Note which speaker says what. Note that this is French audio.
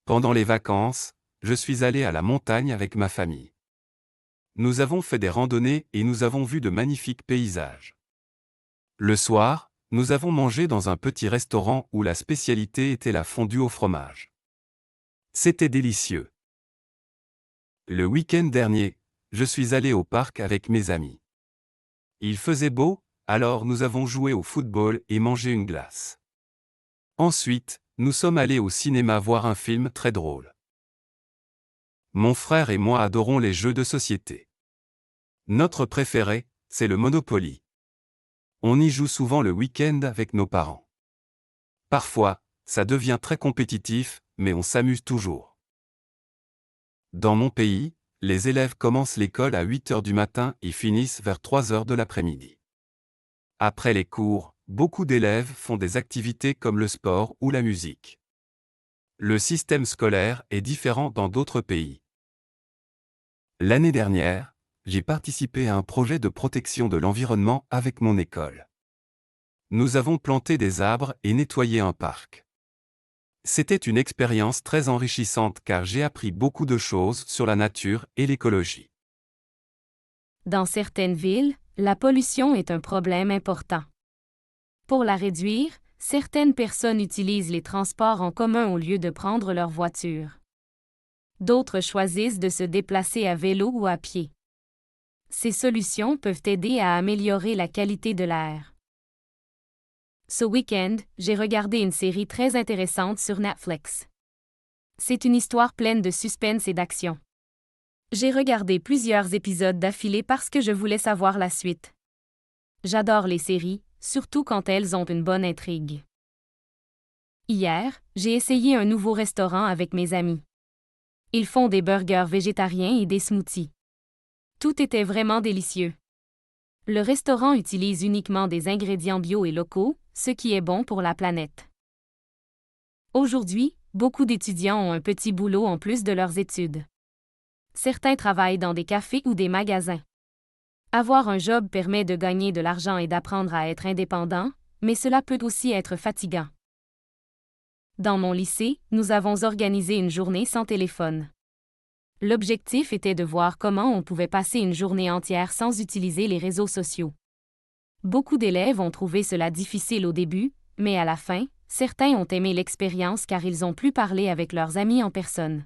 Speaker 1: Pendant les vacances, je suis allé à la montagne avec ma famille. Nous avons fait des randonnées et nous avons vu de magnifiques paysages. Le soir, nous avons mangé dans un petit restaurant où la spécialité était la fondue au fromage. C'était délicieux. Le week-end dernier, je suis allé au parc avec mes amis. Il faisait beau, alors nous avons joué au football et mangé une glace. Ensuite, nous sommes allés au cinéma voir un film très drôle. Mon frère et moi adorons les jeux de société. Notre préféré, c'est le Monopoly. On y joue souvent le week-end avec nos parents. Parfois, ça devient très compétitif, mais on s'amuse toujours. Dans mon pays, les élèves commencent l'école à 8 heures du matin et finissent vers 3 heures de l'après-midi. Après les cours, beaucoup d'élèves font des activités comme le sport ou la musique. Le système scolaire est différent dans d'autres pays. L'année dernière, j'ai participé à un projet de protection de l'environnement avec mon école. Nous avons planté des arbres et nettoyé un parc. C'était une expérience très enrichissante car j'ai appris beaucoup de choses sur la nature et l'écologie.
Speaker 2: Dans certaines villes, la pollution est un problème important. Pour la réduire, certaines personnes utilisent les transports en commun au lieu de prendre leur voiture. D'autres choisissent de se déplacer à vélo ou à pied. Ces solutions peuvent aider à améliorer la qualité de l'air. Ce week-end, j'ai regardé une série très intéressante sur Netflix. C'est une histoire pleine de suspense et d'action. J'ai regardé plusieurs épisodes d'affilée parce que je voulais savoir la suite. J'adore les séries, surtout quand elles ont une bonne intrigue. Hier, j'ai essayé un nouveau restaurant avec mes amis. Ils font des burgers végétariens et des smoothies. Tout était vraiment délicieux. Le restaurant utilise uniquement des ingrédients bio et locaux, ce qui est bon pour la planète. Aujourd'hui, beaucoup d'étudiants ont un petit boulot en plus de leurs études. Certains travaillent dans des cafés ou des magasins. Avoir un job permet de gagner de l'argent et d'apprendre à être indépendant, mais cela peut aussi être fatigant. Dans mon lycée, nous avons organisé une journée sans téléphone. L'objectif était de voir comment on pouvait passer une journée entière sans utiliser les réseaux sociaux. Beaucoup d'élèves ont trouvé cela difficile au début, mais à la fin, certains ont aimé l'expérience car ils ont pu parler avec leurs amis en personne.